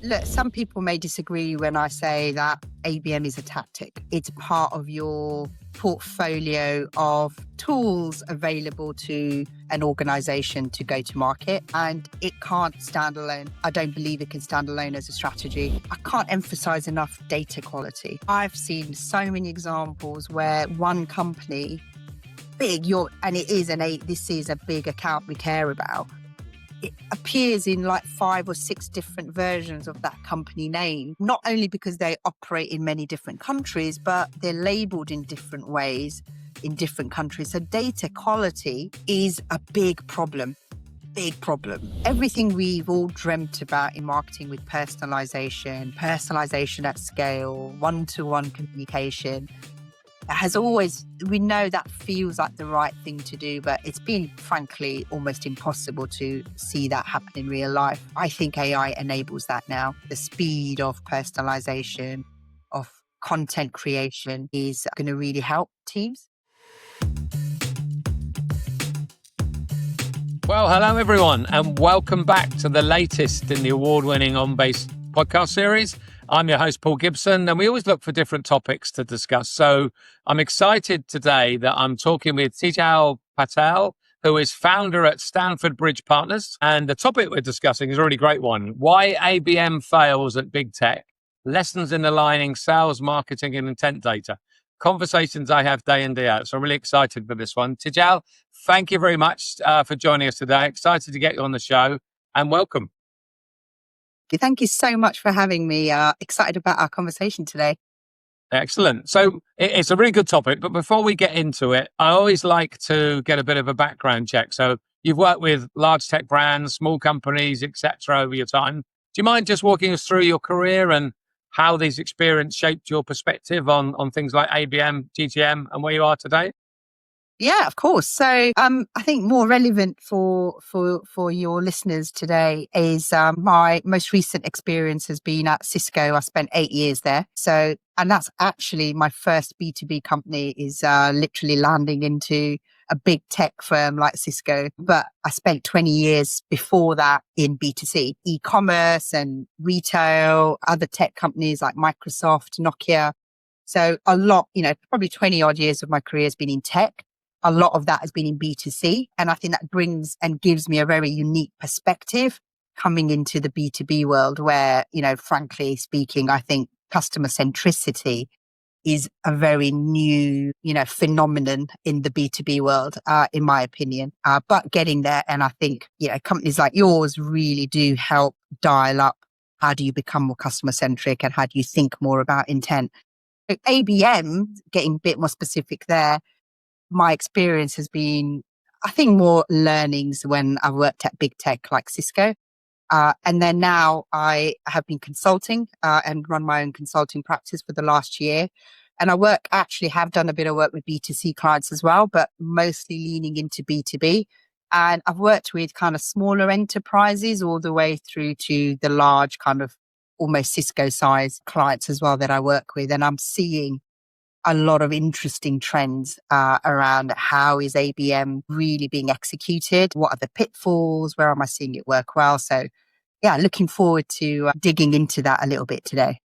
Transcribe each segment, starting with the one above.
Look, some people may disagree when I say that ABM is a tactic. It's part of your portfolio of tools available to an organization to go to market, and it can't stand alone. I don't believe it can stand alone as a strategy. I can't emphasize enough data quality. I've seen so many examples where one company, this is a big account we care about. It appears in like 5 or 6 different versions of that company name, not only because they operate in many different countries, but they're labeled in different ways in different countries. So data quality is a big problem. Big problem. Everything we've all dreamt about in marketing with personalization at scale, one-to-one communication, we know that feels like the right thing to do, but it's been, frankly, almost impossible to see that happen in real life. I think AI enables that now. The speed of personalization, of content creation is going to really help teams. Well, hello everyone, and welcome back to the latest in the award-winning OnBase podcast series. I'm your host, Paul Gibson, and we always look for different topics to discuss. So I'm excited today that I'm talking with Tejal Patel, who is founder at Stanford Bridge Partners. And the topic we're discussing is a really great one. Why ABM fails at big tech, lessons in aligning sales, marketing, and intent data. Conversations I have day in, day out. So I'm really excited for this one. Tejal, thank you very much for joining us today. Excited to get you on the show, and welcome. Thank you so much for having me. Excited about our conversation today. Excellent. So it's a really good topic, but before we get into it, I always like to get a bit of a background check. So you've worked with large tech brands, small companies, etc. over your time. Do you mind just walking us through your career and how these experiences shaped your perspective on things like ABM, GTM, and where you are today? Yeah, of course. So I think more relevant for your listeners today is my most recent experience has been at Cisco. I spent 8 years there. And that's actually my first B2B company is literally landing into a big tech firm like Cisco. But I spent 20 years before that in B2C, e-commerce and retail, other tech companies like Microsoft, Nokia. So a lot, probably 20 odd years of my career has been in tech. A lot of that has been in B2C. And I think that brings and gives me a very unique perspective coming into the B2B world where, frankly speaking, I think customer centricity is a very new, phenomenon in the B2B world, in my opinion. But getting there, and I think, companies like yours really do help dial up how do you become more customer centric and how do you think more about intent. So ABM, getting a bit more specific there, my experience has been, I think, more learnings when I worked at big tech like Cisco. And then now I have been consulting and run my own consulting practice for the last year. And have done a bit of work with B2C clients as well, but mostly leaning into B2B. And I've worked with kind of smaller enterprises all the way through to the large kind of almost Cisco size clients as well that I work with. And I'm seeing a lot of interesting trends around how is ABM really being executed? What are the pitfalls? Where am I seeing it work well? So yeah, looking forward to digging into that a little bit today.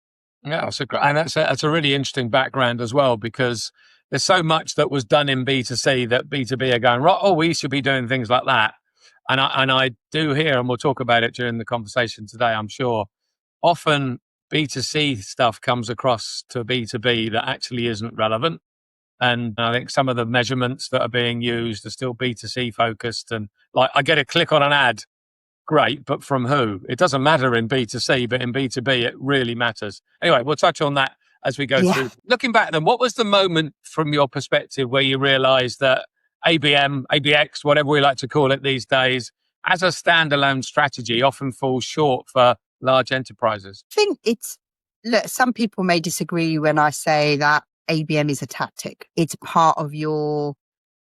Yeah, that's a really interesting background as well, because there's so much that was done in B2C that B2B are going, right, oh, we should be doing things like that. And I do hear, and we'll talk about it during the conversation today, I'm sure, often B2C stuff comes across to B2B that actually isn't relevant. And I think some of the measurements that are being used are still B2C focused. And like, I get a click on an ad, great, but from who? It doesn't matter in B2C, but in B2B, it really matters. Anyway, we'll touch on that as we go through. Looking back then, what was the moment from your perspective where you realized that ABM, ABX, whatever we like to call it these days, as a standalone strategy often falls short for large enterprises? I think some people may disagree when I say that ABM is a tactic. It's part of your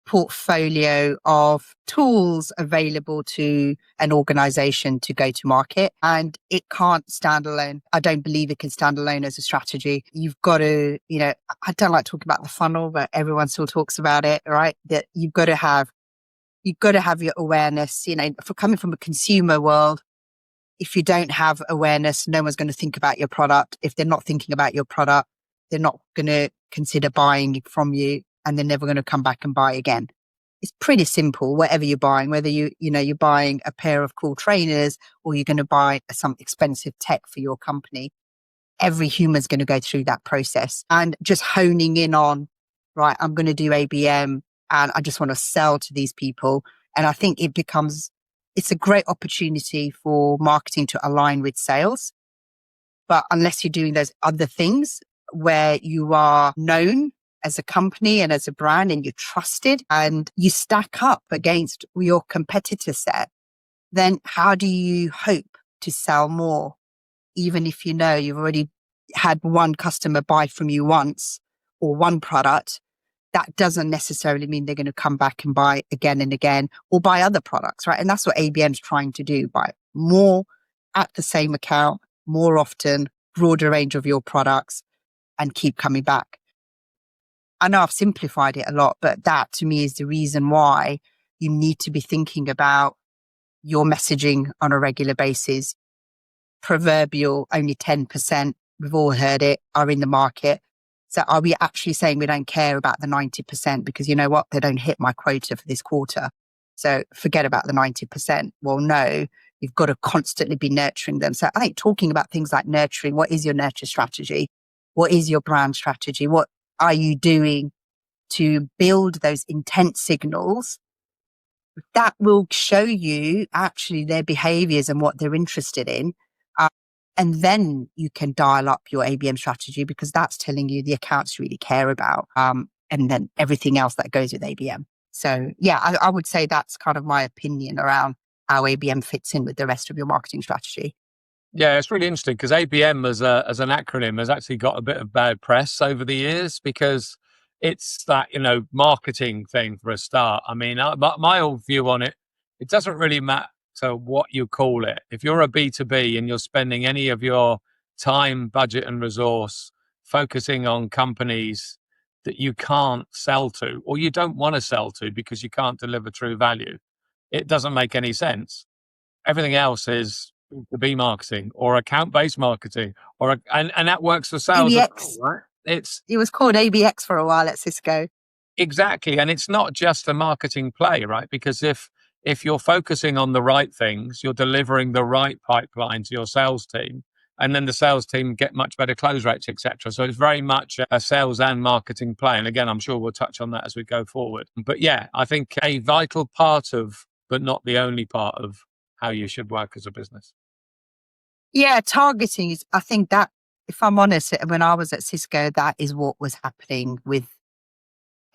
portfolio of tools available to an organization to go to market, and it can't stand alone. I don't believe it can stand alone as a strategy. You've got to, I don't like talking about the funnel, but everyone still talks about it, right? That you've got to have your awareness, for coming from a consumer world. if you don't have awareness, no one's going to think about your product. If they're not thinking about your product, they're not going to consider buying from you, and they're never going to come back and buy again. It's pretty simple, whatever you're buying, whether you're buying a pair of cool trainers or you're going to buy some expensive tech for your company. Every human's going to go through that process, and just honing in on, right, I'm going to do ABM and I just want to sell to these people. And I think it's a great opportunity for marketing to align with sales. But unless you're doing those other things where you are known as a company and as a brand and you're trusted and you stack up against your competitor set, then how do you hope to sell more? Even if you know you've already had one customer buy from you once or one product, that doesn't necessarily mean they're going to come back and buy again and again or buy other products, right? And that's what ABM's trying to do, buy more at the same account, more often, broader range of your products, and keep coming back. I know I've simplified it a lot, but that to me is the reason why you need to be thinking about your messaging on a regular basis. Proverbial only 10%, we've all heard it, are in the market. So are we actually saying we don't care about the 90% because you know what? They don't hit my quota for this quarter. So forget about the 90%. Well, no, you've got to constantly be nurturing them. So I think talking about things like nurturing, what is your nurture strategy? What is your brand strategy? What are you doing to build those intent signals that will show you actually their behaviors and what they're interested in? And then you can dial up your ABM strategy because that's telling you the accounts you really care about. And then everything else that goes with ABM. So yeah, I would say that's kind of my opinion around how ABM fits in with the rest of your marketing strategy. Yeah, it's really interesting because ABM as an acronym has actually got a bit of bad press over the years because it's that, marketing thing for a start. I mean, my old view on it, it doesn't really matter what you call it. If you're a B2B and you're spending any of your time, budget and resource focusing on companies that you can't sell to or you don't want to sell to because you can't deliver true value, it doesn't make any sense. Everything else is B2B marketing or account-based marketing, and that works for sales as well, ABX. right? It was called ABX for a while at Cisco. Exactly, and it's not just a marketing play, right? Because if you're focusing on the right things, you're delivering the right pipeline to your sales team, and then the sales team get much better close rates, etc. So it's very much a sales and marketing play. And again, I'm sure we'll touch on that as we go forward. But yeah, I think a vital part of, but not the only part of how you should work as a business. Yeah, targeting is, I think that, if I'm honest, when I was at Cisco, that is what was happening with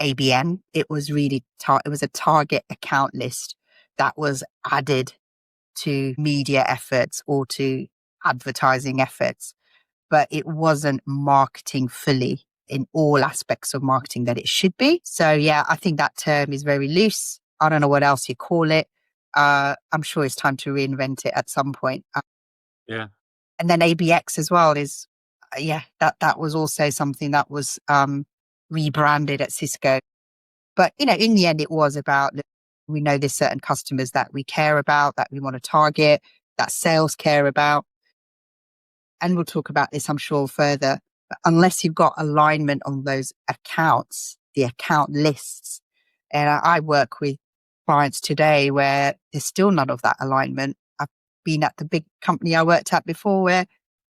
ABM. It was really, it was a target account list that was added to media efforts or to advertising efforts, but it wasn't marketing fully in all aspects of marketing that it should be. So yeah, I think that term is very loose. I don't know what else you call it. I'm sure it's time to reinvent it at some point. Yeah. And then ABX as well is, that was also something that was rebranded at Cisco. But, in the end, it was about, we know there's certain customers that we care about, that we want to target, that sales care about. And we'll talk about this, I'm sure, further. But unless you've got alignment on those accounts, the account lists, and I work with clients today where there's still none of that alignment. I've been at the big company I worked at before where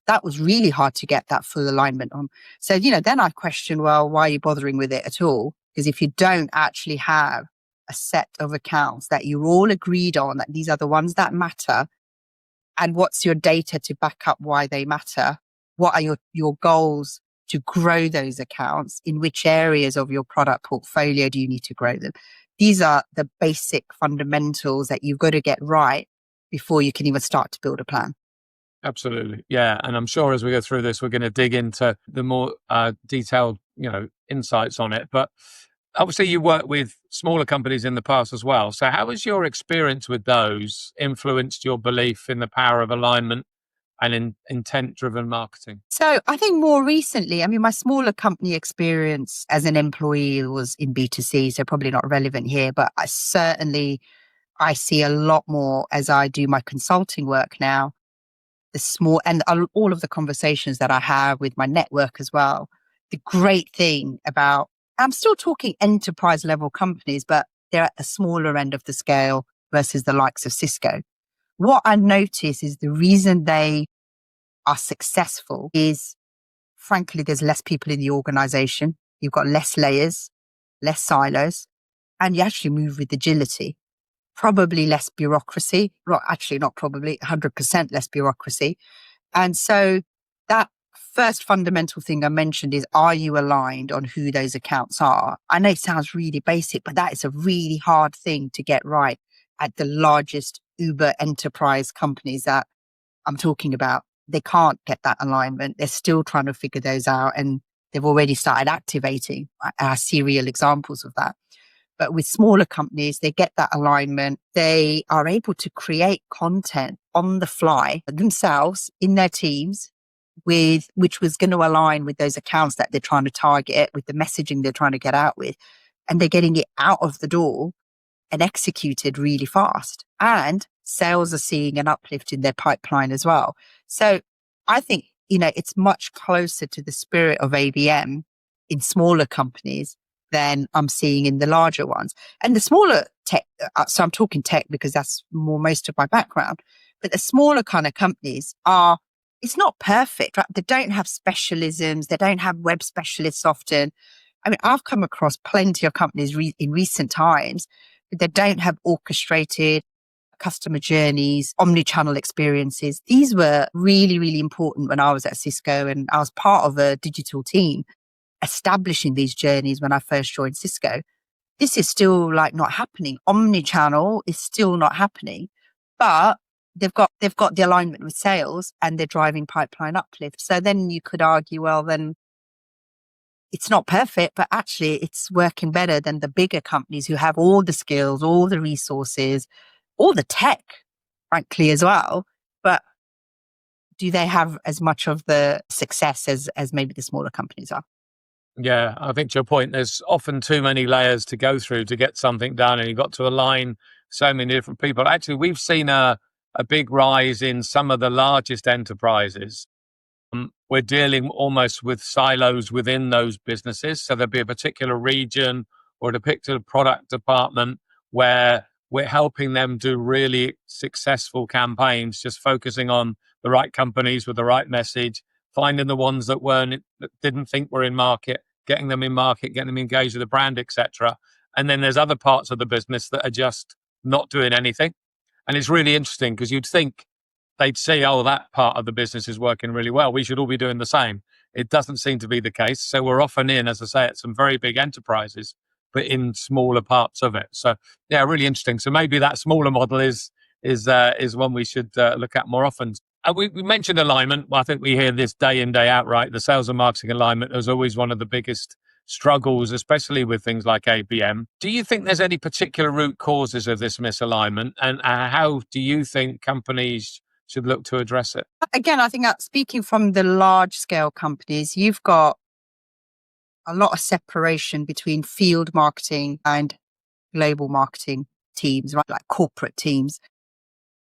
that was really hard to get that full alignment on. So, then I question, well, why are you bothering with it at all? Because if you don't actually have a set of accounts that you're all agreed on, that these are the ones that matter, and what's your data to back up why they matter? What are your goals to grow those accounts? In which areas of your product portfolio do you need to grow them? These are the basic fundamentals that you've got to get right before you can even start to build a plan. Absolutely. Yeah. And I'm sure as we go through this, we're going to dig into the more detailed, insights on it. But obviously you worked with smaller companies in the past as well. So how has your experience with those influenced your belief in the power of alignment and in intent-driven marketing? So I think more recently, my smaller company experience as an employee was in B2C, so probably not relevant here, but I see a lot more as I do my consulting work now. the small, and all of the conversations that I have with my network as well. The great thing about, I'm still talking enterprise level companies, but they're at the smaller end of the scale versus the likes of Cisco. What I notice is the reason they are successful is, frankly, there's less people in the organization. You've got less layers, less silos, and you actually move with agility. Probably less bureaucracy. Well, actually, not probably, 100% less bureaucracy. And so that first fundamental thing I mentioned is, are you aligned on who those accounts are? I know it sounds really basic, but that is a really hard thing to get right at the largest Uber enterprise companies that I'm talking about. They can't get that alignment. They're still trying to figure those out, and they've already started activating. I see real examples of that. But with smaller companies, they get that alignment. They are able to create content on the fly themselves in their teams, with which was going to align with those accounts that they're trying to target, with the messaging they're trying to get out with. And they're getting it out of the door and executed really fast. And sales are seeing an uplift in their pipeline as well. So I think, it's much closer to the spirit of ABM in smaller companies than I'm seeing in the larger ones. And the smaller tech, so I'm talking tech because that's most of my background, but the smaller kind of companies are, it's not perfect, right? They don't have specialisms. They don't have web specialists often. I mean, I've come across plenty of companies in recent times, but they don't have orchestrated customer journeys, omni-channel experiences. These were really, really important when I was at Cisco, and I was part of a digital team establishing these journeys when I first joined Cisco. This is still not happening. Omni-channel is still not happening, but they've got the alignment with sales and they're driving pipeline uplift. So then you could argue, well, then it's not perfect, but actually it's working better than the bigger companies who have all the skills, all the resources, all the tech, frankly, as well. But do they have as much of the success as maybe the smaller companies are? Yeah, I think to your point, there's often too many layers to go through to get something done, and you've got to align so many different people. Actually, we've seen a big rise in some of the largest enterprises. We're dealing almost with silos within those businesses. So there'll be a particular region or a particular product department where we're helping them do really successful campaigns, just focusing on the right companies with the right message, finding the ones that didn't think were in market, getting them in market, getting them engaged with the brand, etc. And then there's other parts of the business that are just not doing anything. And it's really interesting because you'd think they'd say, oh, that part of the business is working really well, we should all be doing the same. It doesn't seem to be the case. So we're often in, as I say, at some very big enterprises, but in smaller parts of it. So yeah, really interesting. So maybe that smaller model is one we should look at more often. We mentioned alignment. Well, I think we hear this day in, day out, right? The sales and marketing alignment is always one of the biggest struggles, especially with things like ABM. Do you think there's any particular root causes of this misalignment? And how do you think companies should look to address it? Again, I think that speaking from the large scale companies, you've got a lot of separation between field marketing and global marketing teams, right? Like corporate teams.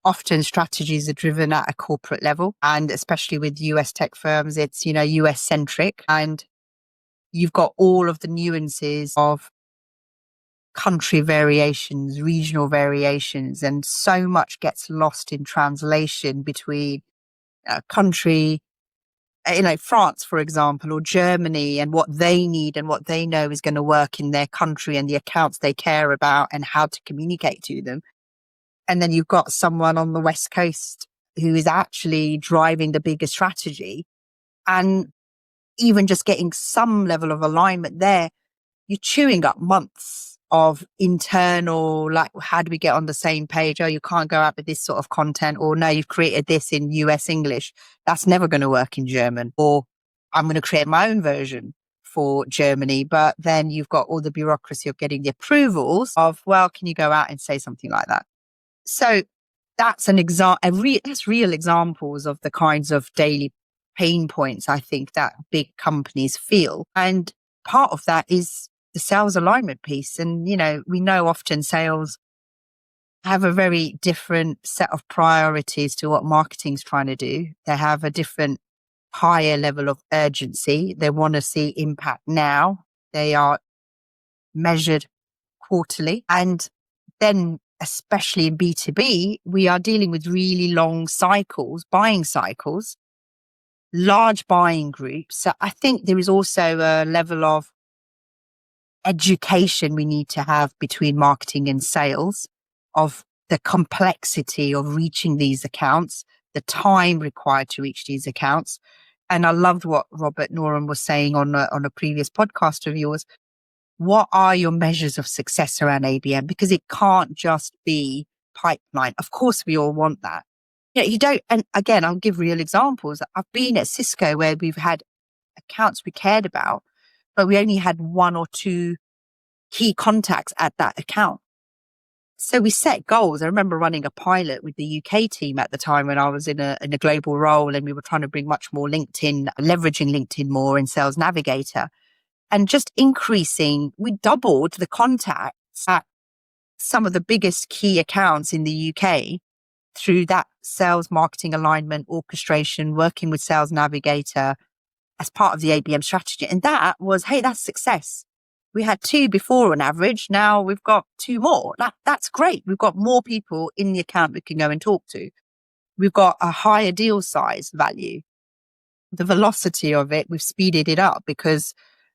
Often strategies are driven at a corporate level, and especially with US tech firms, it's, US centric, and you've got all of the nuances of country variations, regional variations, and so much gets lost in translation between a country, France, for example, or Germany, and what they need and what they know is going to work in their country and the accounts they care about and how to communicate to them. And then you've got someone on the West Coast who is actually driving the bigger strategy. And even just getting some level of alignment there, you're chewing up months of internal, how do we get on the same page? Oh, you can't go out with this sort of content, or no, you've created this in US English. That's never going to work in German, or I'm going to create my own version for Germany. But then you've got all the bureaucracy of getting the approvals of, well, can you go out and say something like that? So that's that's real examples of the kinds of daily pain points I think that big companies feel. And part of that is the sales alignment piece. And, we know often sales have a very different set of priorities to what marketing's trying to do. They have a different higher level of urgency. They want to see impact now. They are measured quarterly. And then, especially in B2B, we are dealing with really long cycles, buying cycles, large buying groups. So I think there is also a level of education we need to have between marketing and sales of the complexity of reaching these accounts, the time required to reach these accounts. And I loved what Robert Norum was saying on a previous podcast of yours. What are your measures of success around ABM? Because it can't just be pipeline. Of course, we all want that. You don't, and again, I'll give real examples. I've been at Cisco where we've had accounts we cared about, but we only had one or two key contacts at that account. So we set goals. I remember running a pilot with the UK team at the time when I was in a global role, and we were trying to bring much more LinkedIn, leveraging LinkedIn more in Sales Navigator, and just increasing. We doubled the contacts at some of the biggest key accounts in the UK through that sales marketing alignment, orchestration, working with Sales Navigator as part of the ABM strategy. And that was, hey, that's success. We had 2 before on average. Now we've got 2 more. That's great. We've got more people in the account we can go and talk to. We've got a higher deal size value. The velocity of it, we've speeded it up because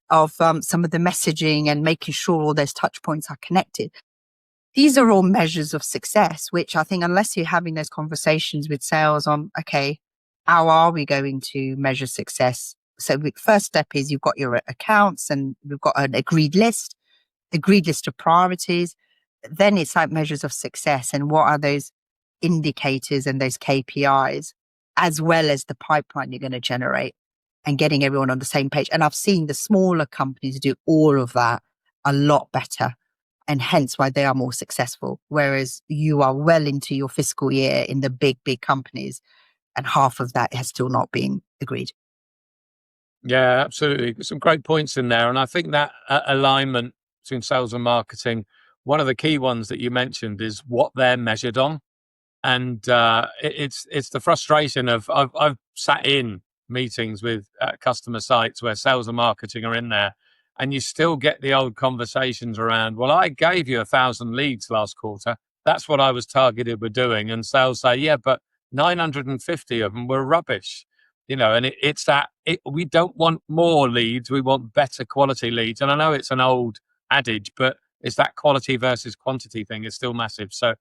of some of the messaging and making sure all those touch points are connected. These are all measures of success, which I think unless you're having those conversations with sales on, okay, how are we going to measure success? So the first step is you've got your accounts and we've got an agreed list of priorities. Then it's like measures of success and what are those indicators and those KPIs, as well as the pipeline you're going to generate and getting everyone on the same page. And I've seen the smaller companies do all of that a lot better, and hence why they are more successful. Whereas you are well into your fiscal year in the big companies and half of that has still not been agreed. Yeah, absolutely. Some great points in there. And I think that alignment between sales and marketing, one of the key ones that you mentioned is what they're measured on. And it's the frustration of I've sat in meetings with customer sites where sales and marketing are in there, and you still get the old conversations around, well, I gave you 1,000 leads last quarter. That's what I was targeted with doing. And sales say, yeah, but 950 of them were rubbish. And we don't want more leads. We want better quality leads. And I know it's an old adage, but it's that quality versus quantity thing is still massive. So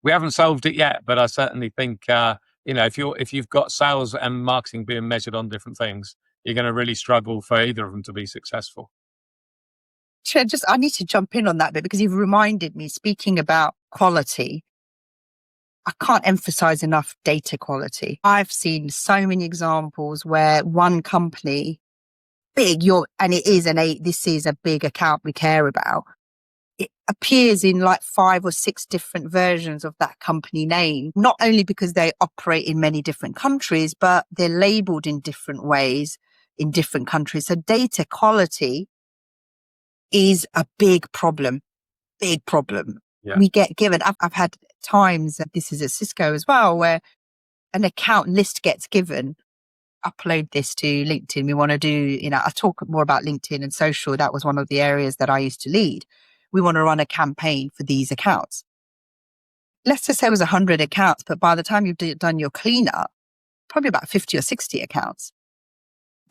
we haven't solved it yet, but I certainly think, if you've got sales and marketing being measured on different things, you're going to really struggle for either of them to be successful. I need to jump in on that bit because you've reminded me, speaking about quality, I can't emphasize enough data quality. I've seen so many examples where one company, this is a big account we care about. It appears in like 5 or 6 different versions of that company name, not only because they operate in many different countries, but they're labeled in different ways in different countries. So data quality is a big problem. Yeah. We get given, I've had times, this is at Cisco as well, where an account list gets given, upload this to LinkedIn. We want to do, I talk more about LinkedIn and social. That was one of the areas that I used to lead. We want to run a campaign for these accounts. Let's just say it was 100 accounts, but by the time you've done your cleanup, probably about 50 or 60 accounts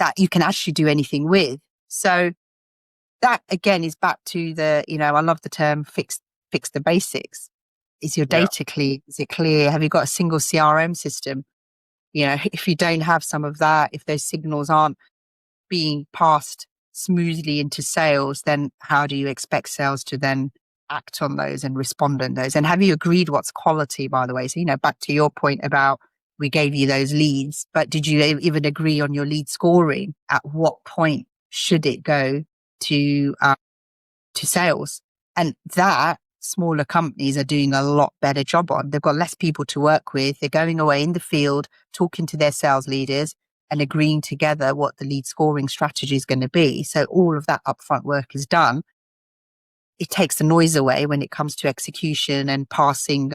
that you can actually do anything with. So that again is back to the, I love the term fix the basics. Is your data clear? Is it clear? Have you got a single CRM system? If you don't have some of that, if those signals aren't being passed smoothly into sales, then how do you expect sales to then act on those and respond on those? And have you agreed what's quality, by the way? So, back to your point about we gave you those leads, but did you even agree on your lead scoring? At what point should it go to sales? And that smaller companies are doing a lot better job on. They've got less people to work with. They're going away in the field, talking to their sales leaders and agreeing together what the lead scoring strategy is going to be. So all of that upfront work is done. it takes the noise away when it comes to execution and passing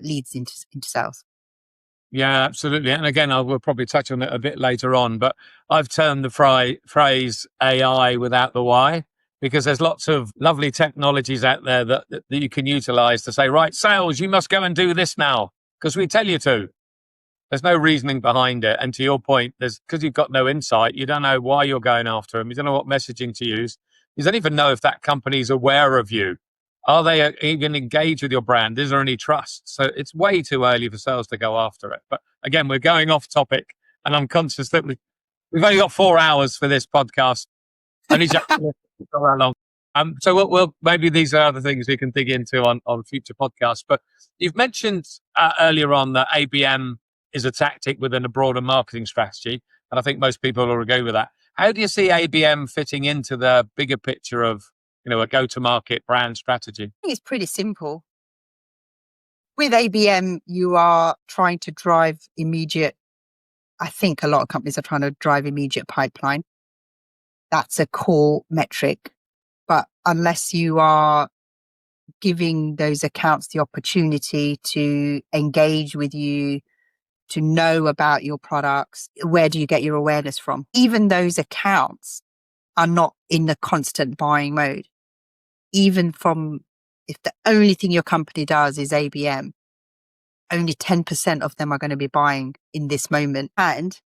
leads into sales. Yeah, absolutely. And again, I will probably touch on it a bit later on, but I've termed the phrase AI without the why, because there's lots of lovely technologies out there that you can utilize to say, right, sales, you must go and do this now because we tell you to. There's no reasoning behind it. And to your point, because you've got no insight, you don't know why you're going after them. You don't know what messaging to use. You don't even know if that company's aware of you. Are they even engaged with your brand? Is there any trust? So it's way too early for sales to go after it. But again, we're going off topic, and I'm conscious that we've only got 4 hours for this podcast. I need to go that long. So we'll maybe these are other things we can dig into on future podcasts. But you've mentioned earlier on that ABM is a tactic within a broader marketing strategy, and I think most people will agree with that. How do you see ABM fitting into the bigger picture of a go-to-market brand strategy? I think it's pretty simple. With ABM, you are trying to drive immediate. I think a lot of companies are trying to drive immediate pipeline. That's a core metric. But unless you are giving those accounts the opportunity to engage with you, to know about your products, where do you get your awareness from? Even those accounts are not in the constant buying mode. Even if the only thing your company does is ABM, only 10% of them are going to be buying in this moment. And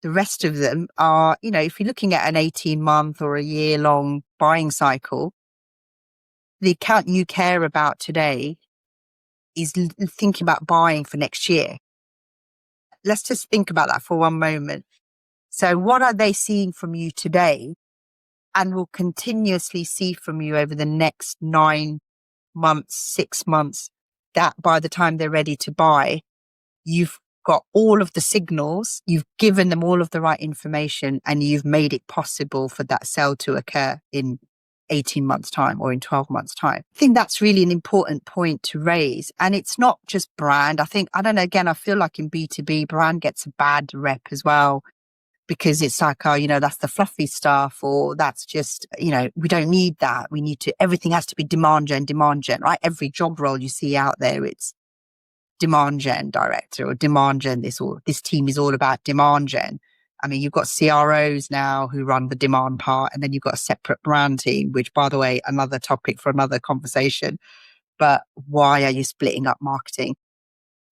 the rest of them are, if you're looking at an 18-month or a year-long buying cycle, the account you care about today is thinking about buying for next year. Let's just think about that for one moment. So what are they seeing from you today and will continuously see from you over the next 9 months, 6 months, that by the time they're ready to buy, you've got all of the signals, you've given them all of the right information, and you've made it possible for that sale to occur in 18 months' time or in 12 months' time. I think that's really an important point to raise. And it's not just brand. I feel like in B2B, brand gets a bad rep as well, because it's like, that's the fluffy stuff, or that's just, we don't need that. Everything has to be demand gen, right? Every job role you see out there, it's demand gen director or demand gen this, or this team is all about demand gen. I mean, you've got CROs now who run the demand part, and then you've got a separate brand team, which, by the way, another topic for another conversation. But why are you splitting up marketing?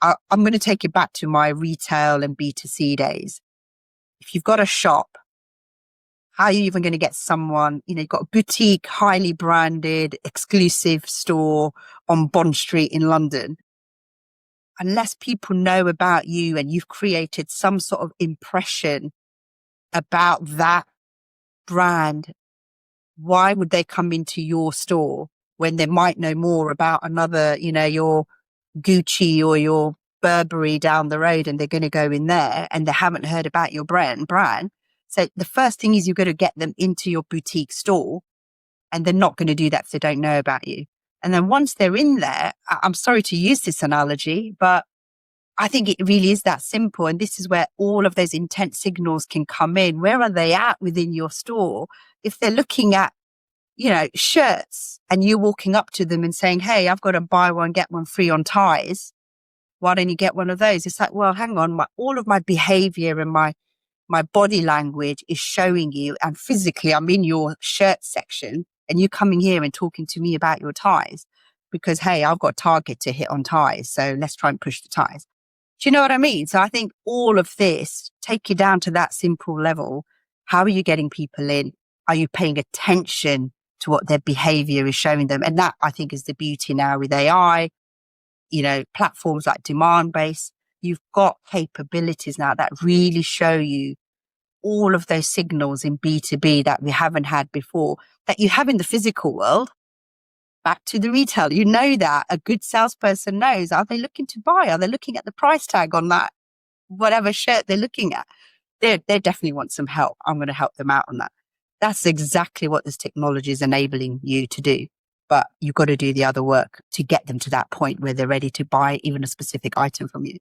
I'm going to take you back to my retail and B2C days. If you've got a shop, how are you even going to get someone, you've got a boutique, highly branded, exclusive store on Bond Street in London. Unless people know about you and you've created some sort of impression about that brand, why would they come into your store when they might know more about another, your Gucci or your Burberry down the road, and they're going to go in there and they haven't heard about your brand? So the first thing is you've got to get them into your boutique store, and they're not going to do that if they don't know about you. And then once they're in there, I'm sorry to use this analogy, but I think it really is that simple. And this is where all of those intent signals can come in. Where are they at within your store? If they're looking at, shirts, and you're walking up to them and saying, hey, I've got a buy one, get one free on ties. Why don't you get one of those? It's like, well, hang on. All of my behavior and my body language is showing you, and physically I'm in your shirt section, and you coming here and talking to me about your ties because, hey, I've got a target to hit on ties. So let's try and push the ties. Do you know what I mean? So I think all of this, take you down to that simple level. How are you getting people in? Are you paying attention to what their behavior is showing them? And that, I think, is the beauty now with AI, platforms like Demandbase. You've got capabilities now that really show you all of those signals in B2B that we haven't had before, that you have in the physical world. Back to the retail, that a good salesperson knows, are they looking to buy? Are they looking at the price tag on that, whatever shirt they're looking at? They definitely want some help. I'm going to help them out on that. That's exactly what this technology is enabling you to do. But you've got to do the other work to get them to that point where they're ready to buy even a specific item from you.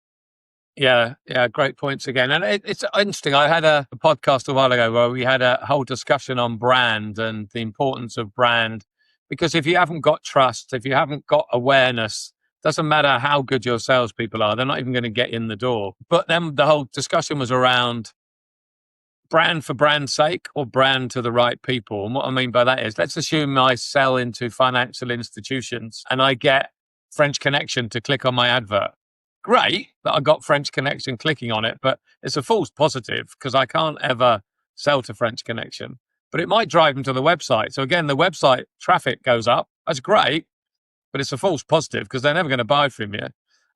Yeah, yeah, great points again. And it's interesting. I had a podcast a while ago where we had a whole discussion on brand and the importance of brand. Because if you haven't got trust, if you haven't got awareness, doesn't matter how good your salespeople are, they're not even going to get in the door. But then the whole discussion was around brand for brand's sake or brand to the right people. And what I mean by that is, let's assume I sell into financial institutions and I get French Connection to click on my advert. Great that I got French Connection clicking on it, but it's a false positive because I can't ever sell to French Connection. But it might drive them to the website. So again, the website traffic goes up. That's great, but it's a false positive because they're never going to buy from you.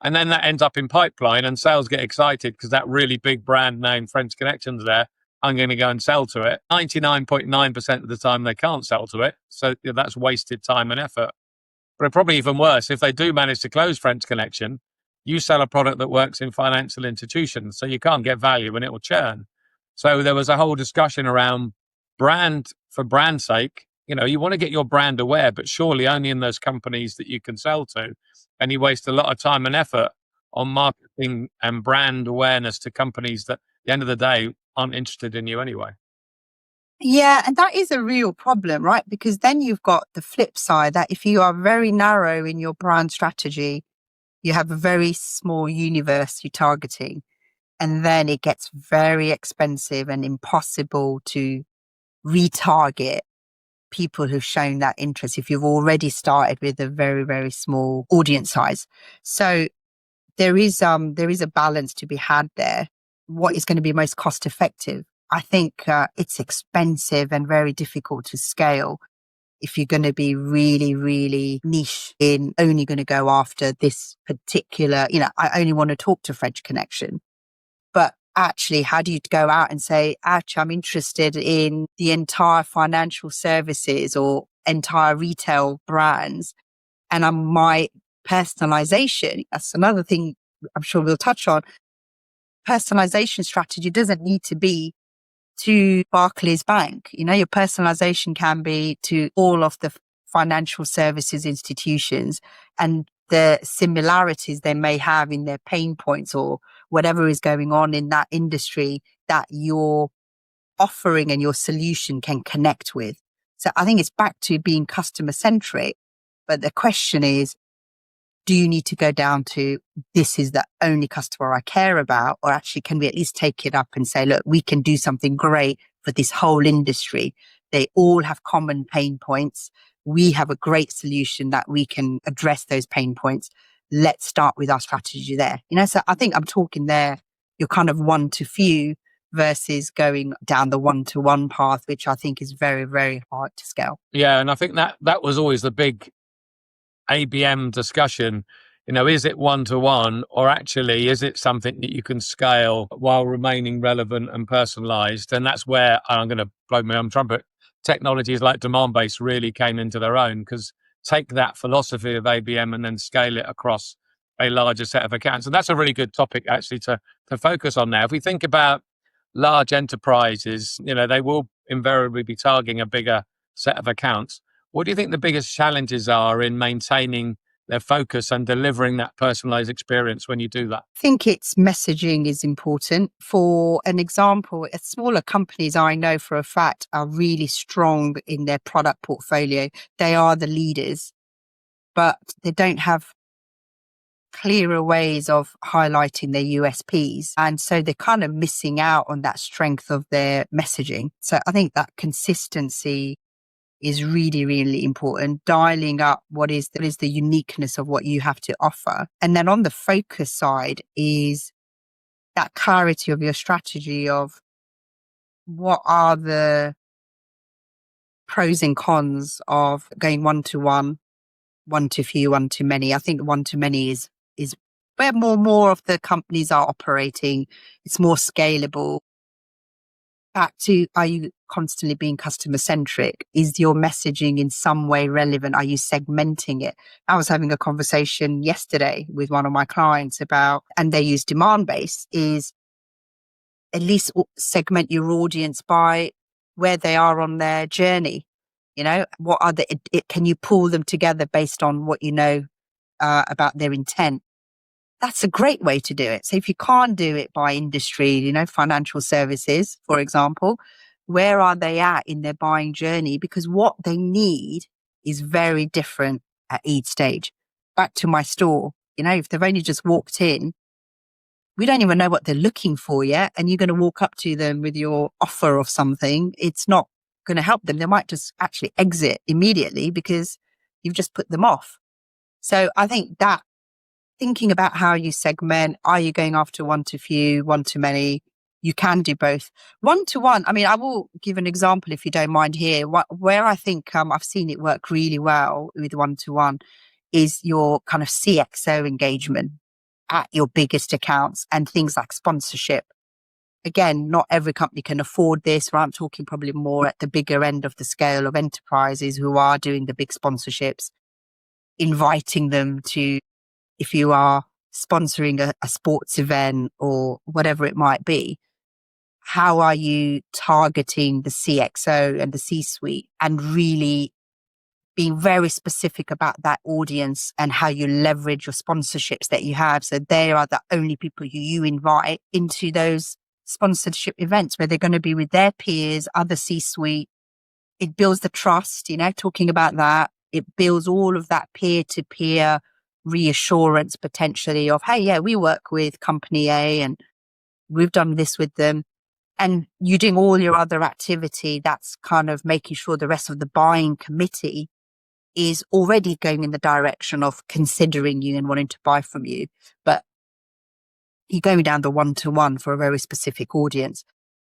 And then that ends up in pipeline and sales get excited because that really big brand name French Connection's there. I'm going to go and sell to it. 99.9% of the time they can't sell to it. So that's wasted time and effort. But probably even worse, if they do manage to close French Connection, you sell a product that works in financial institutions. So you can't get value and it will churn. So there was a whole discussion around brand for brand's sake. You want to get your brand aware, but surely only in those companies that you can sell to. And you waste a lot of time and effort on marketing and brand awareness to companies that at the end of the day aren't interested in you anyway. Yeah, and that is a real problem, right? Because then you've got the flip side that if you are very narrow in your brand strategy, you have a very small universe you're targeting, and then it gets very expensive and impossible to retarget people who've shown that interest if you've already started with a very, very small audience size. So there is a balance to be had there. What is going to be most cost effective? I think it's expensive and very difficult to scale if you're going to be really, really niche in only going to go after this particular, I only want to talk to French Connection. But actually, how do you go out and say, actually, I'm interested in the entire financial services or entire retail brands, and my personalization, that's another thing I'm sure we'll touch on. Personalization strategy doesn't need to be to Barclays Bank. Your personalization can be to all of the financial services institutions and the similarities they may have in their pain points or whatever is going on in that industry that your offering and your solution can connect with. So I think it's back to being customer centric. But the question is, do you need to go down to this is the only customer I care about? Or actually, can we at least take it up and say, look, we can do something great for this whole industry. They all have common pain points. We have a great solution that we can address those pain points. Let's start with our strategy there. So I think I'm talking there, you're kind of one to few versus going down the one-to-one path, which I think is very, very hard to scale. Yeah, and I think that was always the big ABM discussion. Is it one-to-one or actually is it something that you can scale while remaining relevant and personalized? And that's where I'm going to blow my own trumpet. Technologies like demand-based really came into their own because take that philosophy of ABM and then scale it across a larger set of accounts. And that's a really good topic actually to focus on now. If we think about large enterprises, they will invariably be targeting a bigger set of accounts. What do you think the biggest challenges are in maintaining their focus and delivering that personalized experience when you do that? I think it's messaging is important. For an example, smaller companies I know for a fact are really strong in their product portfolio. They are the leaders, but they don't have clearer ways of highlighting their USPs. And so they're kind of missing out on that strength of their messaging. So I think that consistency is really, really important. Dialing up what is the uniqueness of what you have to offer. And then on the focus side is that clarity of your strategy of what are the pros and cons of going one-to-one, one-to-few, one-to-many. I think one-to-many is where more of the companies are operating. It's more scalable. Back to, are you constantly being customer centric? Is your messaging in some way relevant? Are you segmenting it? I was having a conversation yesterday with one of my clients about, and they use demand base, is at least segment your audience by where they are on their journey. What are can you pull them together based on what about their intent? that's a great way to do it. So if you can't do it by industry, financial services, for example, where are they at in their buying journey? Because what they need is very different at each stage. Back to my store, if they've only just walked in, we don't even know what they're looking for yet. And you're going to walk up to them with your offer of something. It's not going to help them. They might just actually exit immediately because you've just put them off. So I think that thinking about how you segment, are you going after one to few, one to many? You can do both. One to one, I mean, I will give an example if you don't mind here. Where I think I've seen it work really well with one to one is your kind of CXO engagement at your biggest accounts and things like sponsorship. Again, not every company can afford this, right? I'm talking probably more at the bigger end of the scale of enterprises who are doing the big sponsorships, inviting them to, if you are sponsoring a sports event or whatever it might be, how are you targeting the CXO and the C-suite and really being very specific about that audience and how you leverage your sponsorships that you have. So they are the only people who you invite into those sponsorship events where they're going to be with their peers, other C-suite. It builds the trust, talking about that. It builds all of that peer-to-peer reassurance potentially of, hey, yeah, we work with company A and we've done this with them. And you're doing all your other activity that's kind of making sure the rest of the buying committee is already going in the direction of considering you and wanting to buy from you. But you're going down the one-to-one for a very specific audience.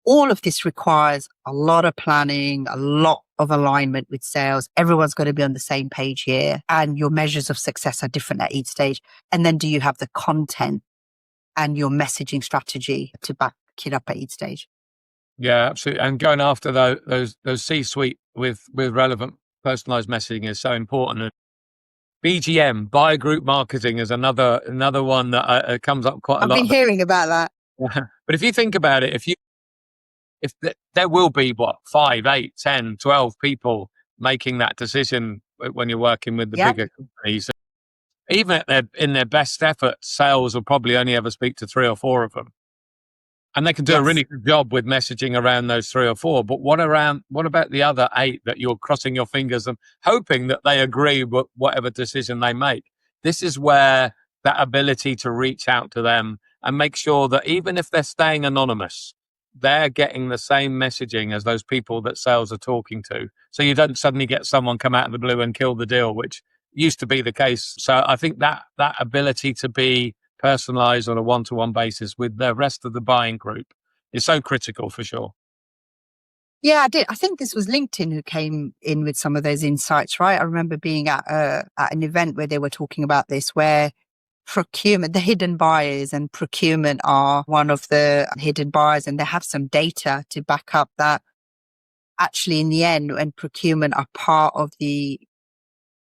All of this requires a lot of planning, a lot of alignment with sales. Everyone's got to be on the same page here. And your measures of success are different at each stage. And then do you have the content and your messaging strategy to back it up at each stage? Yeah, absolutely. And going after those C-suite with relevant personalized messaging is so important. And BGM, buyer group marketing, is another one that comes up quite a lot. I've been hearing about that. But if you think about it, if there will be 5, 8, 10, 12 people making that decision when you're working with the bigger companies, even in their best effort, sales will probably only ever speak to 3 or 4 of them. And they can do a really good job with messaging around those 3 or 4. But what about the other 8 that you're crossing your fingers and hoping that they agree with whatever decision they make? This is where that ability to reach out to them and make sure that even if they're staying anonymous, they're getting the same messaging as those people that sales are talking to. So you don't suddenly get someone come out of the blue and kill the deal, which used to be the case. So I think that ability to be personalized on a one-to-one basis with the rest of the buying group is so critical for sure. Yeah, I did. I think this was LinkedIn who came in with some of those insights, right? I remember being at an event where they were talking about this, where procurement, the hidden buyers and procurement are one of the hidden buyers, and they have some data to back up that actually in the end, when procurement are part of the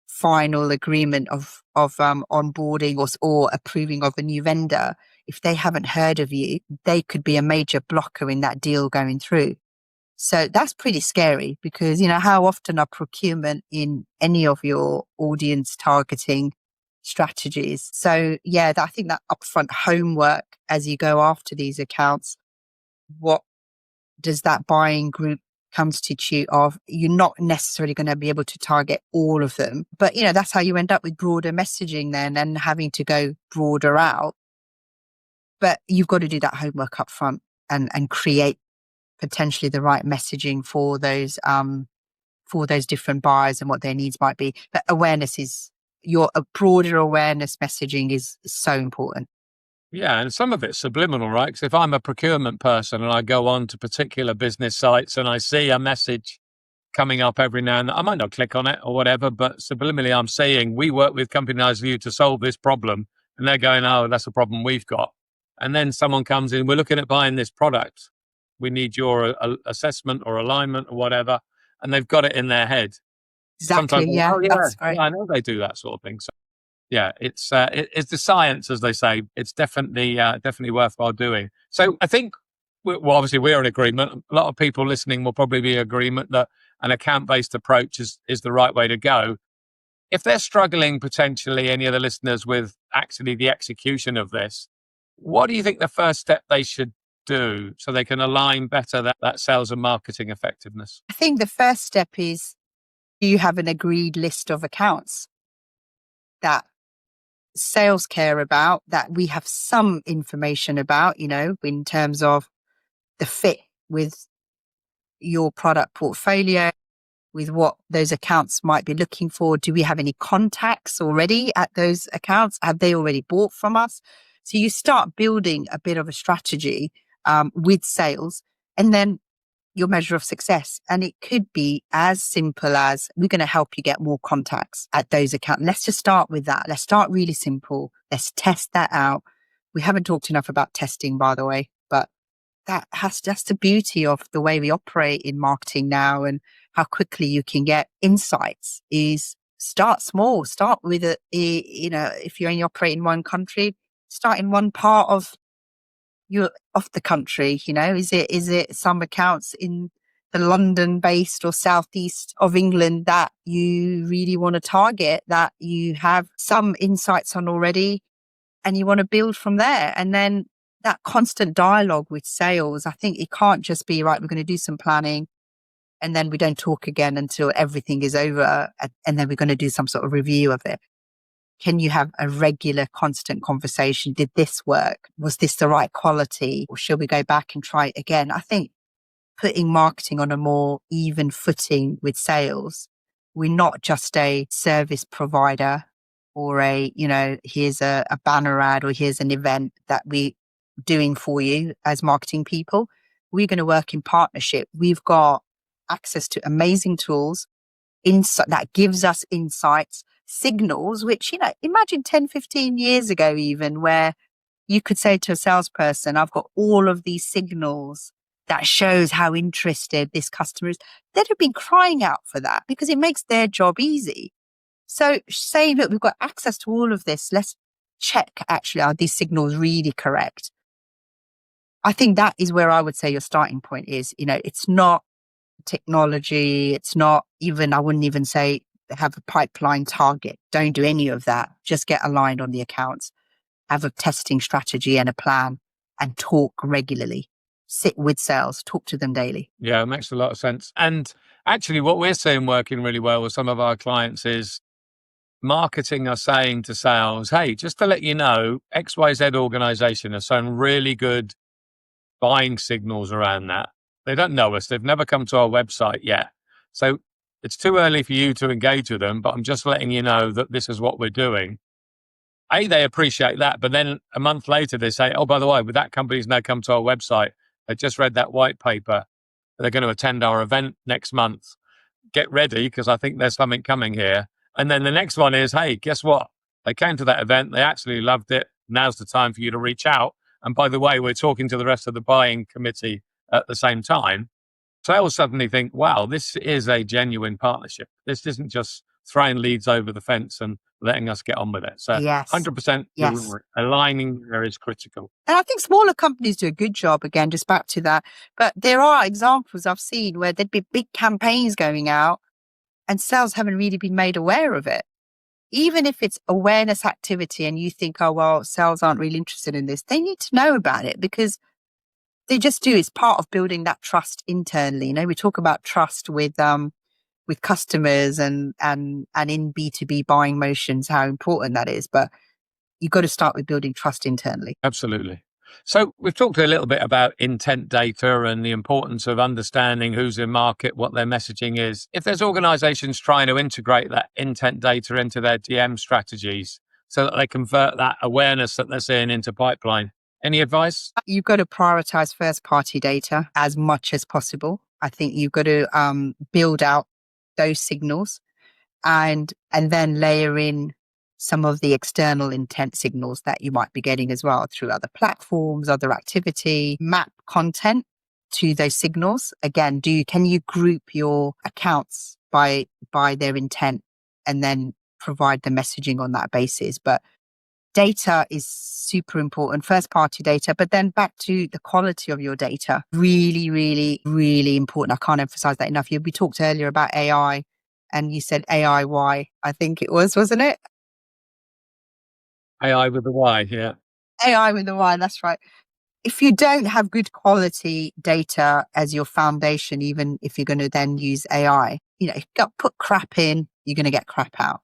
final agreement of onboarding or approving of a new vendor, if they haven't heard of you, they could be a major blocker in that deal going through. So that's pretty scary because, how often are procurement in any of your audience targeting strategies? So yeah, I think that upfront homework as you go after these accounts, what does that buying group constitute of? You're not necessarily going to be able to target all of them, but that's how you end up with broader messaging then and having to go broader out. But you've got to do that homework up front and create potentially the right messaging for those different buyers and what their needs might be. But awareness is a broader awareness messaging is so important. Yeah, and some of it's subliminal, right? Because if I'm a procurement person and I go on to particular business sites and I see a message coming up every now and then, I might not click on it or whatever, but subliminally I'm saying, we work with companies like you to solve this problem. And they're going, oh, that's a problem we've got. And then someone comes in, we're looking at buying this product. We need your assessment or alignment or whatever. And they've got it in their head. Exactly. Sometimes, Yeah, oh, yeah, that's great. yeah, I know they do that sort of thing. So yeah, it's the science, as they say. It's definitely worthwhile doing. So I think, obviously we're in agreement. A lot of people listening will probably be in agreement that an account-based approach is the right way to go. If they're struggling potentially, any of the listeners, with actually the execution of this, what do you think the first step they should do so they can align better that sales and marketing effectiveness? I think the first step is, you have an agreed list of accounts that sales care about, that we have some information about, in terms of the fit with your product portfolio, with what those accounts might be looking for. Do we have any contacts already at those accounts? Have they already bought from us? So you start building a bit of a strategy with sales, and then your measure of success. And it could be as simple as, we're going to help you get more contacts at those accounts. Let's just start with that. Let's start really simple. Let's test that out. We haven't talked enough about testing, by the way, but that's the beauty of the way we operate in marketing now, and how quickly you can get insights. Is start small. Start with if you only operate in one country, start in one part of the country. Is it some accounts in the London based or southeast of England that you really want to target, that you have some insights on already, and you want to build from there? And then that constant dialogue with sales, I think it can't just be, right, we're going to do some planning and then we don't talk again until everything is over, and then we're going to do some sort of review of it. Can you have a regular, constant conversation? Did this work? Was this the right quality? Or should we go back and try it again? I think putting marketing on a more even footing with sales, we're not just a service provider or here's a banner ad, or here's an event that we're doing for you as marketing people. We're going to work in partnership. We've got access to amazing tools, that gives us insights, signals, which, imagine 10, 15 years ago, even, where you could say to a salesperson, I've got all of these signals that shows how interested this customer is. They'd have been crying out for that, because it makes their job easy. So saying, look, we've got access to all of this. Let's check, actually, are these signals really correct? I think that is where I would say your starting point is. It's not technology. It's not even, I wouldn't even say have a pipeline target. Don't do any of that. Just get aligned on the accounts. Have a testing strategy and a plan, and talk regularly. Sit with sales, talk to them daily. Yeah, it makes a lot of sense. And actually, what we're seeing working really well with some of our clients is marketing are saying to sales, hey, just to let you know, XYZ organization has shown really good buying signals around that. They don't know us. They've never come to our website yet. So it's too early for you to engage with them, but I'm just letting you know that this is what we're doing. They appreciate that. But then a month later, they say, oh, by the way, that company's now come to our website. They just read that white paper. They're going to attend our event next month. Get ready, because I think there's something coming here. And then the next one is, hey, guess what? They came to that event. They actually loved it. Now's the time for you to reach out. And by the way, we're talking to the rest of the buying committee at the same time. Sales suddenly think, wow, this is a genuine partnership. This isn't just throwing leads over the fence and letting us get on with it. So Yes. 100% Yes. aligning there is critical. And I think smaller companies do a good job, again, just back to that. But there are examples I've seen where there'd be big campaigns going out and sales haven't really been made aware of it. Even if it's awareness activity and you think, oh, well, sales aren't really interested in this, they need to know about it, because they just do. It's part of building that trust internally. We talk about trust with customers and in B2B buying motions, how important that is. But you've got to start with building trust internally. Absolutely. So we've talked a little bit about intent data and the importance of understanding who's in market, what their messaging is. If there's organizations trying to integrate that intent data into their DM strategies so that they convert that awareness that they're seeing into pipeline, any advice? You've got to prioritize first party data as much as possible. I think you've got to build out those signals and then layer in some of the external intent signals that you might be getting as well through other platforms, other activity. Map content to those signals. Again, can you group your accounts by their intent and then provide the messaging on that basis? But data is super important, first party data, but then back to the quality of your data. Really, really, really important. I can't emphasize that enough. We talked earlier about AI. And you said AIY, I think it was, wasn't it? AI with the Y, yeah. AI with a Y, that's right. If you don't have good quality data as your foundation, even if you're going to then use AI, you got put crap in, you're going to get crap out.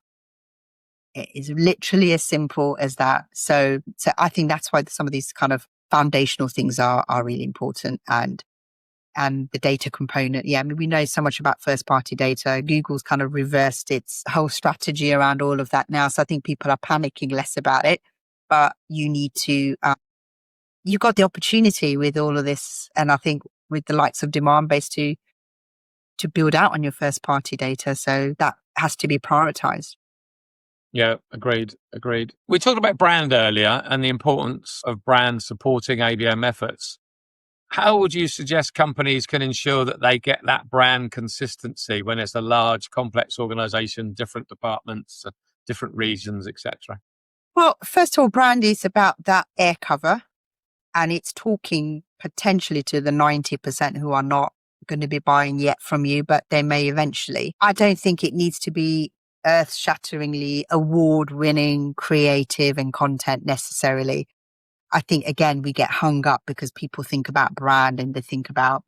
It is literally as simple as that. So I think that's why some of these kind of foundational things are really important, and the data component. Yeah, I mean, we know so much about first party data. Google's kind of reversed its whole strategy around all of that now. So I think people are panicking less about it, but you need to, you've got the opportunity with all of this. And I think with the likes of demand based to build out on your first party data. So that has to be prioritized. Yeah, agreed. We talked about brand earlier and the importance of brand supporting ABM efforts. How would you suggest companies can ensure that they get that brand consistency when it's a large, complex organization, different departments, different regions, etc.? Well, first of all, brand is about that air cover, and it's talking potentially to the 90% who are not going to be buying yet from you, but they may eventually. I don't think it needs to be earth shatteringly award winning, creative and content necessarily. I think, again, we get hung up because people think about brand and they think about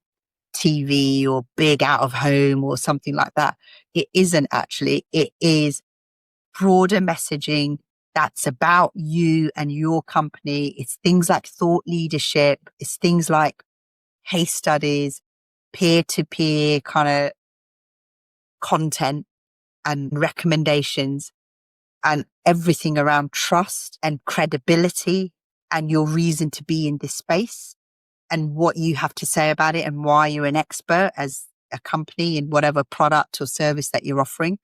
TV or big out of home or something like that. It isn't actually. It is broader messaging that's about you and your company. It's things like thought leadership. It's things like case studies, peer to peer kind of content and recommendations, and everything around trust and credibility and your reason to be in this space and what you have to say about it and why you're an expert as a company in whatever product or service that you're offering.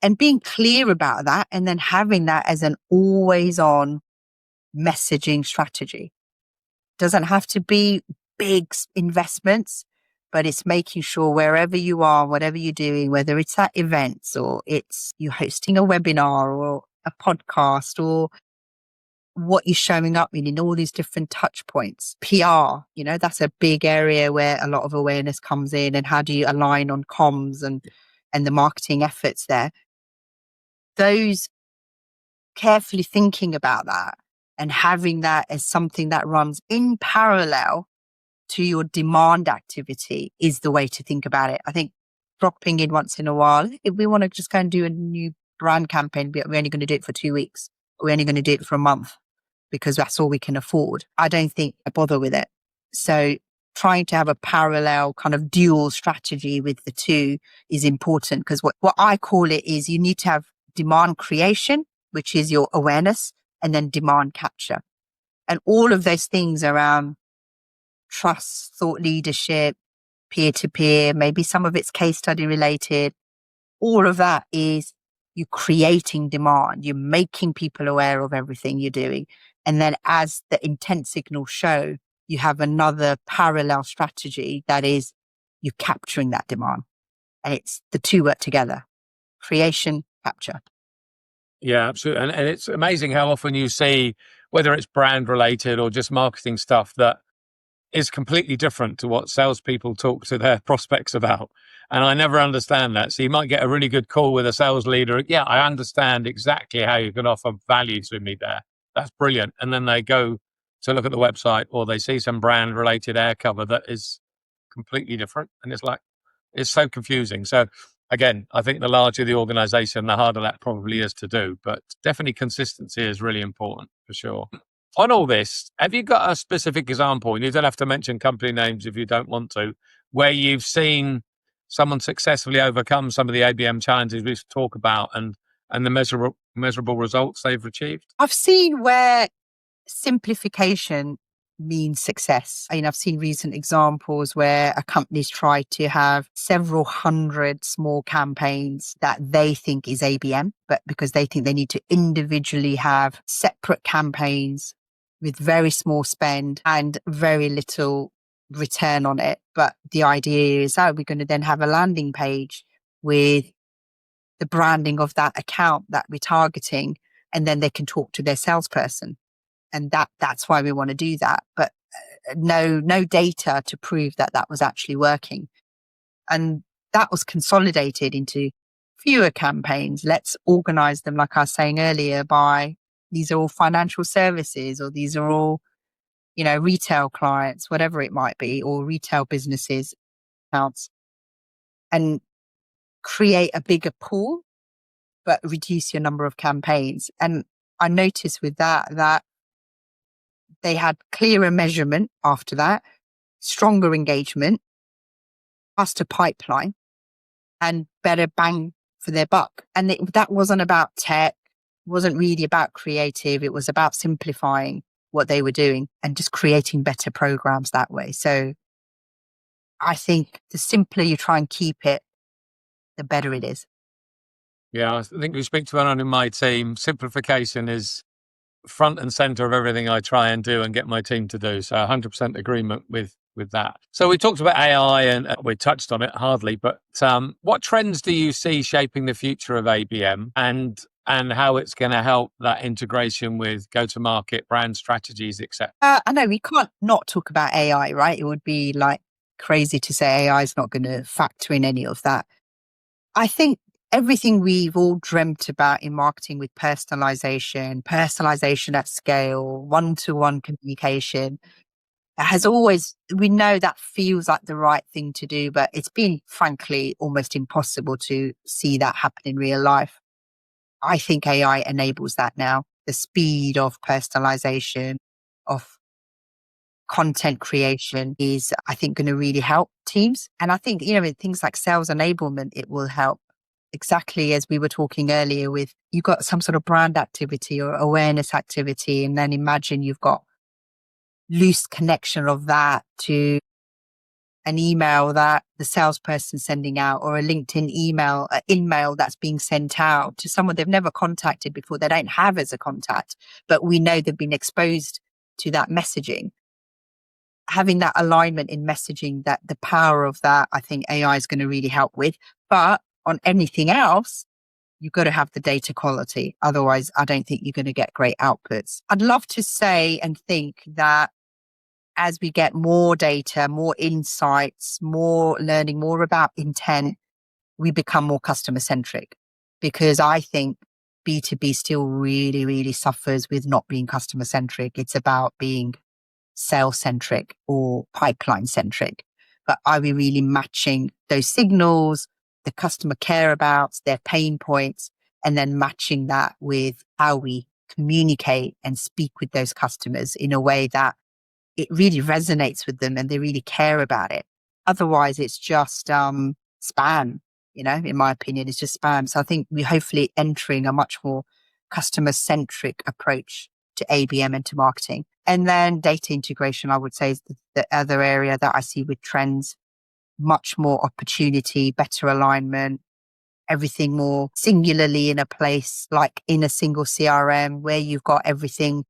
And being clear about that, and then having that as an always on messaging strategy. Doesn't have to be big investments, but it's making sure wherever you are, whatever you're doing, whether it's at events or it's you hosting a webinar or a podcast or what you're showing up in all these different touch points. PR, that's a big area where a lot of awareness comes in, and how do you align on comms and the marketing efforts there. Those carefully thinking about that and having that as something that runs in parallel to your demand activity is the way to think about it. I think dropping in once in a while, if we want to just go and do a new brand campaign, but we're only going to do it for 2 weeks, we're only going to do it for a month because that's all we can afford, I don't think I bother with it. So trying to have a parallel kind of dual strategy with the two is important, because what I call it is you need to have demand creation, which is your awareness, and then demand capture. And all of those things around trust, thought leadership, peer to peer, maybe some of it's case study related. All of that is you creating demand. You're making people aware of everything you're doing. And then as the intent signals show, you have another parallel strategy that is you capturing that demand. And it's the two work together. Creation, capture. Yeah, absolutely. And it's amazing how often you see, whether it's brand related or just marketing stuff, that is completely different to what salespeople talk to their prospects about. And I never understand that. So you might get a really good call with a sales leader. Yeah, I understand exactly how you can offer value to me there. That's brilliant. And then they go to look at the website, or they see some brand related air cover that is completely different. And it's like, it's so confusing. So again, I think the larger the organization, the harder that probably is to do. But definitely consistency is really important for sure. On all this, have you got a specific example? And you don't have to mention company names if you don't want to, where you've seen someone successfully overcome some of the ABM challenges we talk about, and the measurable results they've achieved? I've seen where simplification means success. I've seen recent examples where a company's tried to have several hundred small campaigns that they think is ABM, but because they think they need to individually have separate campaigns with very small spend and very little return on it. But the idea is, we're going to then have a landing page with the branding of that account that we're targeting, and then they can talk to their salesperson. And that's why we want to do that. But no data to prove that was actually working. And that was consolidated into fewer campaigns. Let's organize them, like I was saying earlier, by these are all financial services, or these are all, retail clients, whatever it might be, or retail businesses accounts, and create a bigger pool, but reduce your number of campaigns. And I noticed with that they had clearer measurement after that, stronger engagement, faster pipeline, and better bang for their buck. And that wasn't about tech, wasn't really about creative. It was about simplifying what they were doing and just creating better programs that way. So I think the simpler you try and keep it, the better it is. Yeah, I think we speak to anyone in my team. Simplification is front and center of everything I try and do and get my team to do. So 100% agreement with that. So we talked about AI and we touched on it hardly, but what trends do you see shaping the future of ABM and how it's going to help that integration with go-to-market brand strategies, etc.? I know we can't not talk about AI, right? It would be like crazy to say AI is not going to factor in any of that. I think everything we've all dreamt about in marketing with personalization at scale, one-to-one communication has always, we know that feels like the right thing to do, but it's been frankly almost impossible to see that happen in real life. I think AI enables that now. The speed of personalization, of content creation is, I think, going to really help teams. And I think, in things like sales enablement, it will help. Exactly as we were talking earlier with, you've got some sort of brand activity or awareness activity, and then imagine you've got loose connection of that to an email that the salesperson's sending out, or a LinkedIn email, an email that's being sent out to someone they've never contacted before, they don't have as a contact, but we know they've been exposed to that messaging. Having that alignment in messaging, that the power of that, I think AI is going to really help with. But on anything else, you've got to have the data quality. Otherwise, I don't think you're going to get great outputs. I'd love to say and think that as we get more data, more insights, more learning, more about intent, we become more customer centric. Because I think B2B still really, really suffers with not being customer centric. It's about being sales centric or pipeline centric. But are we really matching those signals, the customer care about, their pain points, and then matching that with how we communicate and speak with those customers in a way that it really resonates with them and they really care about it? Otherwise, it's just spam, in my opinion, it's just spam. So I think we're hopefully entering a much more customer centric approach to ABM and to marketing. And then data integration, I would say, is the other area that I see with trends. Much more opportunity, better alignment, everything more singularly in a place, like in a single CRM, where you've got everything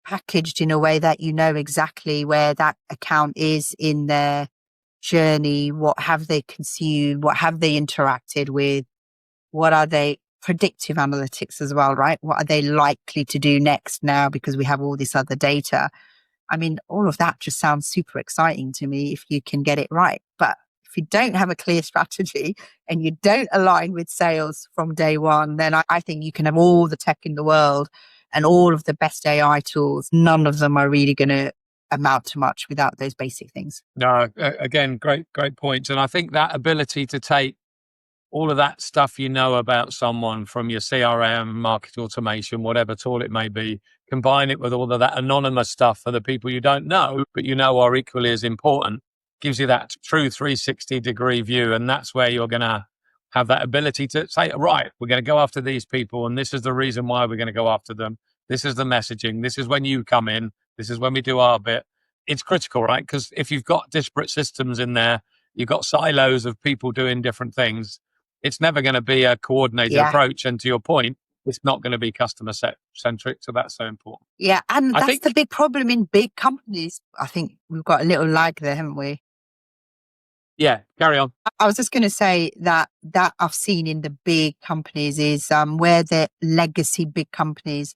packaged in a way that you know exactly where that account is in their journey. What have they consumed? What have they interacted with? What are they? Predictive analytics as well, right? What are they likely to do next now because we have all this other data? I mean, all of that just sounds super exciting to me if you can get it right. But if you don't have a clear strategy and you don't align with sales from day one, then I think you can have all the tech in the world and all of the best AI tools. None of them are really going to amount to much without those basic things. No, again, great points. And I think that ability to take all of that stuff about someone from your CRM, market automation, whatever tool it may be, combine it with all of that anonymous stuff for the people you don't know, but are equally as important, gives you that true 360-degree view. And that's where you're going to have that ability to say, right, we're going to go after these people, and this is the reason why we're going to go after them. This is the messaging. This is when you come in. This is when we do our bit. It's critical, right? Because if you've got disparate systems in there, you've got silos of people doing different things, it's never going to be a coordinated approach. And to your point, it's not going to be customer centric. So that's so important. Yeah. And that's the big problem in big companies. I think we've got a little lag there, haven't we? Yeah, carry on. I was just going to say that I've seen in the big companies is where the legacy big companies,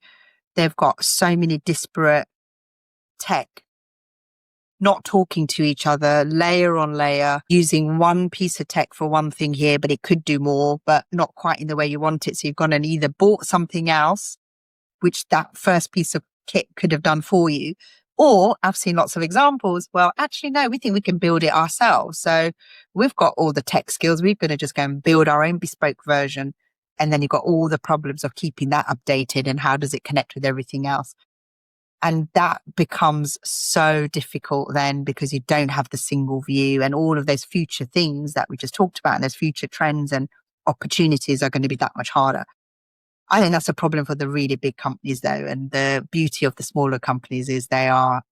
they've got so many disparate tech, not talking to each other, layer on layer, using one piece of tech for one thing here, but it could do more, but not quite in the way you want it. So you've gone and either bought something else, which that first piece of kit could have done for you. Or I've seen lots of examples. Well, actually, no, we think we can build it ourselves. So we've got all the tech skills. We're going to just go and build our own bespoke version. And then you've got all the problems of keeping that updated and how does it connect with everything else? And that becomes so difficult then because you don't have the single view and all of those future things that we just talked about and those future trends and opportunities are going to be that much harder. I think that's a problem for the really big companies though. And the beauty of the smaller companies is they are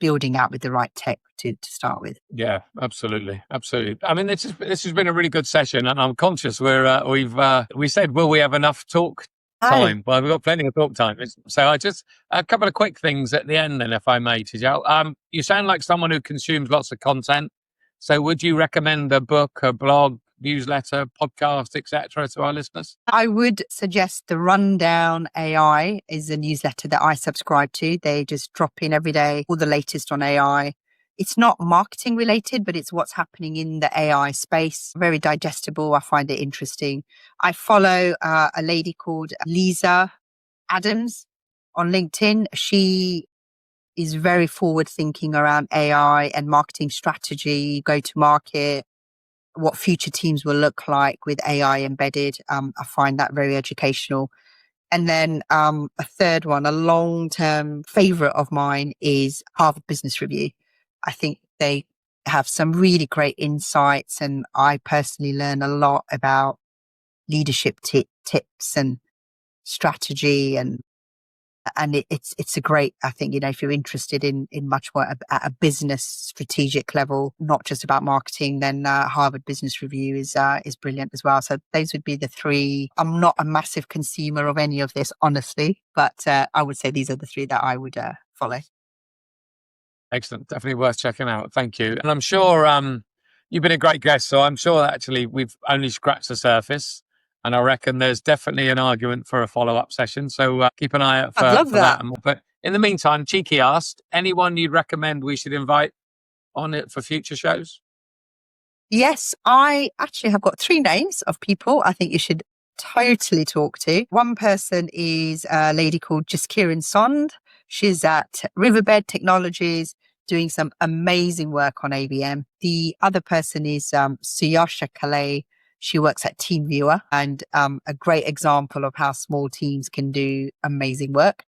building out with the right tech to start with. Yeah, absolutely. Absolutely. I mean, this has been a really good session and I'm conscious we said, will we have enough talk time? Well, we've got plenty of talk time. So I just, a couple of quick things at the end then, if I may, Tejal. You sound like someone who consumes lots of content. So would you recommend a book, a blog, newsletter, podcast, etc. to our listeners? I would suggest the Rundown AI is a newsletter that I subscribe to. They just drop in every day all the latest on AI. It's not marketing related, but it's what's happening in the AI space. Very digestible. I find it interesting. I follow a lady called Lisa Adams on LinkedIn. She is very forward thinking around AI and marketing strategy, go to market, what future teams will look like with AI embedded. I find that very educational. And then a third one, a long-term favorite of mine is Harvard Business Review. I think they have some really great insights and I personally learn a lot about leadership tips and strategy and it's a great, I think, if you're interested in much more at a business strategic level, not just about marketing, then Harvard Business Review is brilliant as well. So those would be the three. I'm not a massive consumer of any of this, honestly, but I would say these are the three that I would follow. Excellent. Definitely worth checking out. Thank you. And I'm sure you've been a great guest. So I'm sure that actually we've only scratched the surface. And I reckon there's definitely an argument for a follow-up session. So keep an eye out for that. But in the meantime, cheeky asked, anyone you'd recommend we should invite on it for future shows? Yes, I actually have got 3 names of people I think you should totally talk to. One person is a lady called Jaskiran Sond. She's at Riverbed Technologies doing some amazing work on ABM. The other person is Suyasha Kalei. She works at TeamViewer and a great example of how small teams can do amazing work.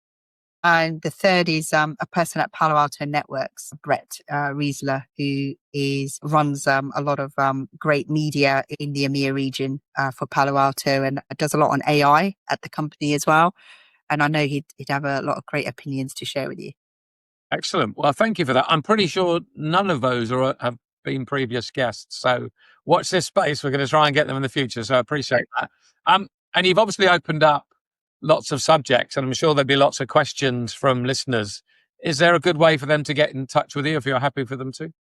And the third is a person at Palo Alto Networks, Brett Riesler, who runs a lot of great media in the EMEA region for Palo Alto and does a lot on AI at the company as well. And I know he'd have a lot of great opinions to share with you. Excellent. Well, thank you for that. I'm pretty sure none of those have been previous guests. So watch this space. We're going to try and get them in the future. So I appreciate that. And you've obviously opened up lots of subjects, and I'm sure there'll be lots of questions from listeners. Is there a good way for them to get in touch with you if you're happy for them to?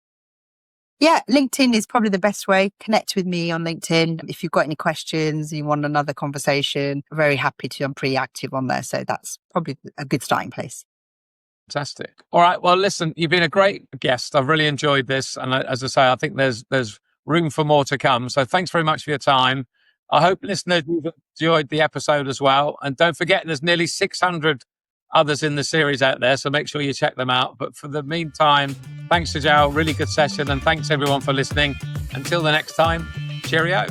Yeah, LinkedIn is probably the best way. Connect with me on LinkedIn. If you've got any questions, you want another conversation, very happy to. I'm pretty active on there. So that's probably a good starting place. Fantastic. All right. Well, listen, you've been a great guest. I've really enjoyed this. And as I say, I think there's room for more to come. So thanks very much for your time. I hope listeners have enjoyed the episode as well. And don't forget, there's nearly 600 others in the series out there. So make sure you check them out. But for the meantime, thanks, Tejal. Really good session. And thanks everyone for listening. Until the next time, cheerio.